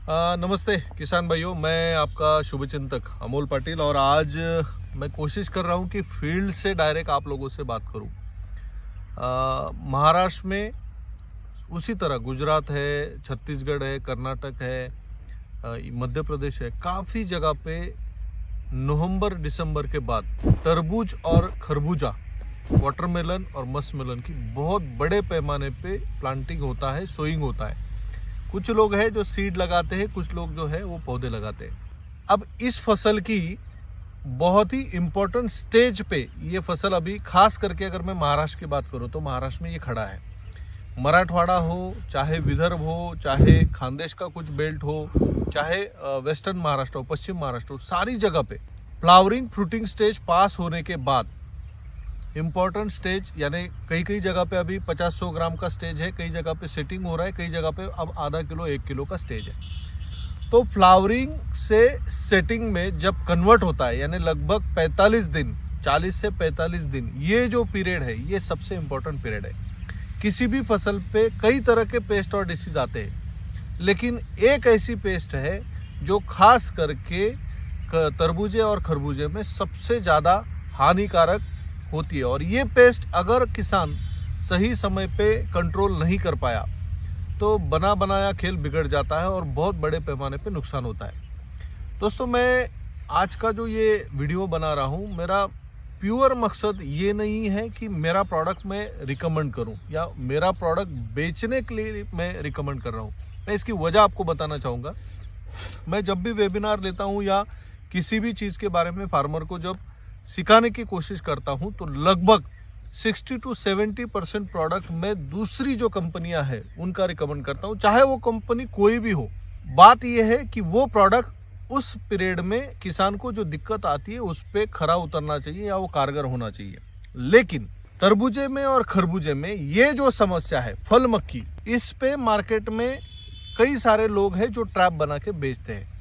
नमस्ते किसान भाइयों, मैं आपका शुभचिंतक अमोल पाटिल और आज मैं कोशिश कर रहा हूं कि फील्ड से डायरेक्ट आप लोगों से बात करूं। महाराष्ट्र में उसी तरह गुजरात है, छत्तीसगढ़ है, कर्नाटक है, मध्य प्रदेश है, काफ़ी जगह पे नवंबर दिसंबर के बाद तरबूज और खरबूजा, वाटरमेलन और मस्कमेलन की बहुत बड़े पैमाने पे प्लांटिंग होता है, सोइंग होता है। कुछ लोग हैं जो सीड लगाते हैं, कुछ लोग जो है वो पौधे लगाते हैं। अब इस फसल की बहुत ही इम्पोर्टेंट स्टेज पे ये फसल अभी, खास करके अगर मैं महाराष्ट्र की बात करूँ तो महाराष्ट्र में ये खड़ा है। मराठवाड़ा हो, चाहे विदर्भ हो, चाहे खानदेश का कुछ बेल्ट हो, चाहे वेस्टर्न महाराष्ट्र हो, पश्चिम महाराष्ट्र हो, सारी जगह पे फ्लावरिंग फ्रूटिंग स्टेज पास होने के बाद इम्पोर्टेंट स्टेज, यानी कई कई जगह पे अभी 50-100 ग्राम का स्टेज है, कई जगह पे सेटिंग हो रहा है, कई जगह पे अब आधा किलो 1 किलो का स्टेज है। तो फ्लावरिंग से सेटिंग में जब कन्वर्ट होता है, यानी लगभग 45 दिन, 40 से 45 दिन, ये जो पीरियड है ये सबसे इम्पोर्टेंट पीरियड है। किसी भी फसल पे कई तरह के पेस्ट और डिसीज आते हैं, लेकिन एक ऐसी पेस्ट है जो खास करके तरबूजे और खरबूजे में सबसे ज़्यादा हानिकारक होती है। और ये पेस्ट अगर किसान सही समय पे कंट्रोल नहीं कर पाया तो बना बनाया खेल बिगड़ जाता है और बहुत बड़े पैमाने पे नुकसान होता है। दोस्तों, मैं आज का जो ये वीडियो बना रहा हूँ, मेरा प्योर मकसद ये नहीं है कि मेरा प्रोडक्ट मैं रिकमेंड करूं या मेरा प्रोडक्ट बेचने के लिए मैं रिकमेंड कर रहा हूं। मैं इसकी वजह आपको बताना चाहूँगा। मैं जब भी वेबिनार लेता हूं या किसी भी चीज़ के बारे में फार्मर को जब सिखाने की कोशिश करता हूं तो लगभग 60 to 70% प्रोडक्ट मैं दूसरी जो कंपनियां हैं उनका रिकमेंड करता हूं, चाहे वो कंपनी कोई भी हो। बात यह है कि वो प्रोडक्ट उस पीरियड में किसान को जो दिक्कत आती है उस पर खरा उतरना चाहिए या वो कारगर होना चाहिए। लेकिन तरबूजे में और खरबूजे में ये जो समस्या है फल मक्खी, इस पे मार्केट में कई सारे लोग हैं जो ट्रैप बना के बेचते हैं।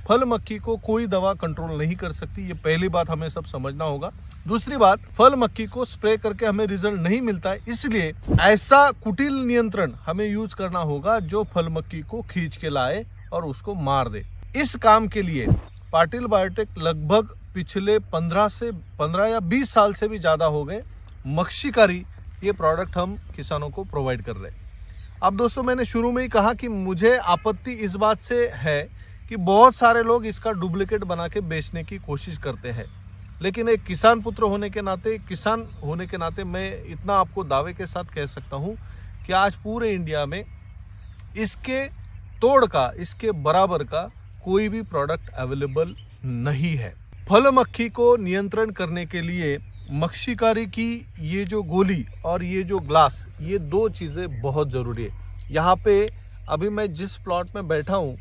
फल मक्खी को कोई दवा कंट्रोल नहीं कर सकती, ये पहली बात हमें सब समझना होगा। दूसरी बात, फल मक्खी को स्प्रे करके हमें रिजल्ट नहीं मिलता है, इसलिए ऐसा कुटिल नियंत्रण हमें यूज करना होगा जो फल मक्खी को खींच के लाए और उसको मार दे। इस काम के लिए पाटिल बायोटेक लगभग पिछले 15 या 20 साल से भी ज्यादा हो गए मक्षिकारी ये प्रोडक्ट हम किसानों को प्रोवाइड कर रहे हैं। अब दोस्तों, मैंने शुरू में ही कहा कि मुझे आपत्ति इस बात से है कि बहुत सारे लोग इसका डुप्लीकेट बना के बेचने की कोशिश करते हैं। लेकिन एक किसान पुत्र होने के नाते मैं इतना आपको दावे के साथ कह सकता हूं कि आज पूरे इंडिया में इसके तोड़ का, इसके बराबर का कोई भी प्रोडक्ट अवेलेबल नहीं है। फल मक्खी को नियंत्रण करने के लिए मक्षिकारी की ये जो गोली और ये जो ग्लास, ये दो चीज़ें बहुत ज़रूरी है। यहाँ पे अभी मैं जिस प्लॉट में बैठा हूँ,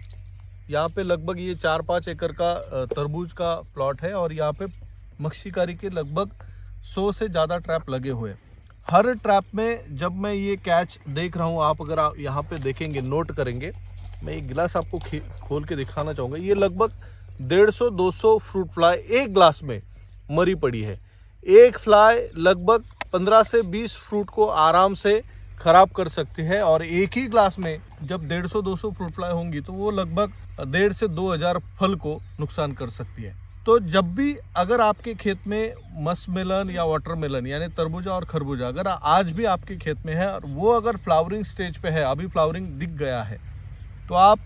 यहाँ पे लगभग ये 4-5 एकड़ का तरबूज का प्लॉट है और यहाँ पे मक्षिकारी के लगभग 100 से ज़्यादा ट्रैप लगे हुए हैं। हर ट्रैप में जब मैं ये कैच देख रहा हूँ, आप अगर यहाँ पे देखेंगे, नोट करेंगे, मैं एक गिलास आपको खोल के दिखाना चाहूँगा। ये लगभग 150-200 फ्रूट फ्लाई एक ग्लास में मरी पड़ी है। एक फ्लाई लगभग 15 से 20 फ्रूट को आराम से खराब कर सकती है और एक ही ग्लास में जब 150-200 फ्रूट फ्लाई होंगी तो वो लगभग 1,500 से 2,000 फल को नुकसान कर सकती है। तो जब भी अगर आपके खेत में मस्कमेलन या वाटरमेलन यानी तरबूजा और खरबूजा अगर आज भी आपके खेत में है और वो अगर फ्लावरिंग स्टेज पे है, अभी फ्लावरिंग दिख गया है, तो आप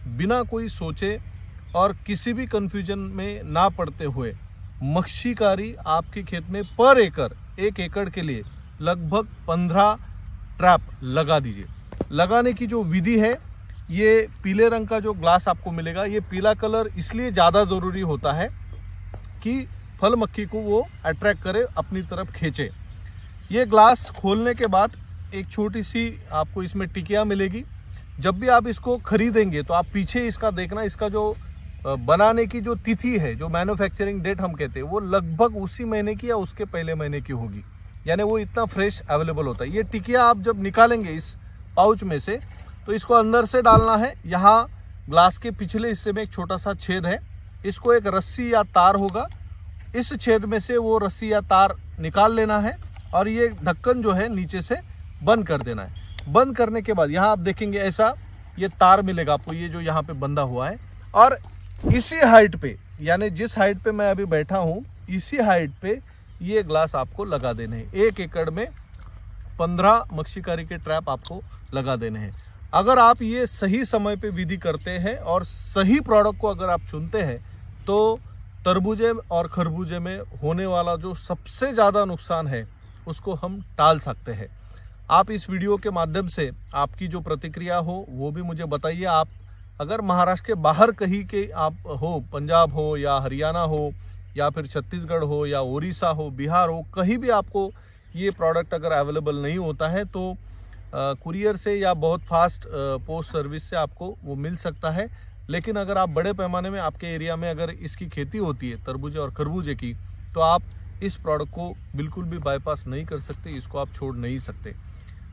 बिना कोई सोचे और किसी भी कंफ्यूजन में ना पड़ते हुए मक्षिकारी आपके खेत में पर एकड़, 1 एकड़ के लिए लगभग 15 ट्रैप लगा दीजिए। लगाने की जो विधि है, ये पीले रंग का जो ग्लास आपको मिलेगा, ये पीला कलर इसलिए ज़्यादा ज़रूरी होता है कि फल मक्खी को वो अट्रैक्ट करे, अपनी तरफ खींचे। ये ग्लास खोलने के बाद एक छोटी सी आपको इसमें टिकिया मिलेगी। जब भी आप इसको खरीदेंगे तो आप पीछे इसका देखना, इसका जो बनाने की जो तिथि है, जो मैन्युफैक्चरिंग डेट हम कहते हैं, वो लगभग उसी महीने की या उसके पहले महीने की होगी, यानी वो इतना फ्रेश अवेलेबल होता है। ये टिकिया आप जब निकालेंगे इस पाउच में से तो इसको अंदर से डालना है। यहाँ ग्लास के पिछले हिस्से में एक छोटा सा छेद है, इसको एक रस्सी या तार होगा, इस छेद में से वो रस्सी या तार निकाल लेना है और ये ढक्कन जो है नीचे से बंद कर देना है। बंद करने के बाद यहाँ आप देखेंगे ऐसा ये तार मिलेगा आपको, ये जो यहाँ पे बंधा हुआ है, और इसी हाइट पे, यानी जिस हाइट पे मैं अभी बैठा हूँ, इसी हाइट पे ये ग्लास आपको लगा देने हैं। 1 एकड़ में 15 मच्छीकारी के ट्रैप आपको लगा देने हैं। अगर आप ये सही समय पे विधि करते हैं और सही प्रोडक्ट को अगर आप चुनते हैं, तो तरबूजे और खरबूजे में होने वाला जो सबसे ज़्यादा नुकसान है उसको हम टाल सकते हैं। आप इस वीडियो के माध्यम से आपकी जो प्रतिक्रिया हो वो भी मुझे बताइए। आप अगर महाराष्ट्र के बाहर कहीं के आप हो, पंजाब हो या हरियाणा हो या फिर छत्तीसगढ़ हो या उड़ीसा हो, बिहार हो, कहीं भी आपको ये प्रोडक्ट अगर अवेलेबल नहीं होता है तो कुरियर से या बहुत फास्ट पोस्ट सर्विस से आपको वो मिल सकता है। लेकिन अगर आप बड़े पैमाने में आपके एरिया में अगर इसकी खेती होती है तरबूजे और खरबूजे की, तो आप इस प्रोडक्ट को बिल्कुल भी बाईपास नहीं कर सकते, इसको आप छोड़ नहीं सकते।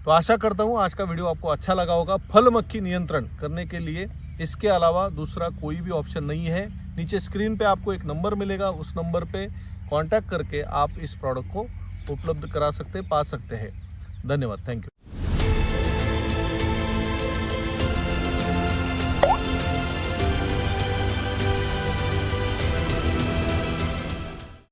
तो आशा करता हूँ आज का वीडियो आपको अच्छा लगा होगा। फल मक्खी नियंत्रण करने के लिए इसके अलावा दूसरा कोई भी ऑप्शन नहीं है। नीचे स्क्रीन पे आपको एक नंबर मिलेगा, उस नंबर पे कांटेक्ट करके आप इस प्रोडक्ट को उपलब्ध करा सकते, पा सकते हैं। धन्यवाद, थैंक यू।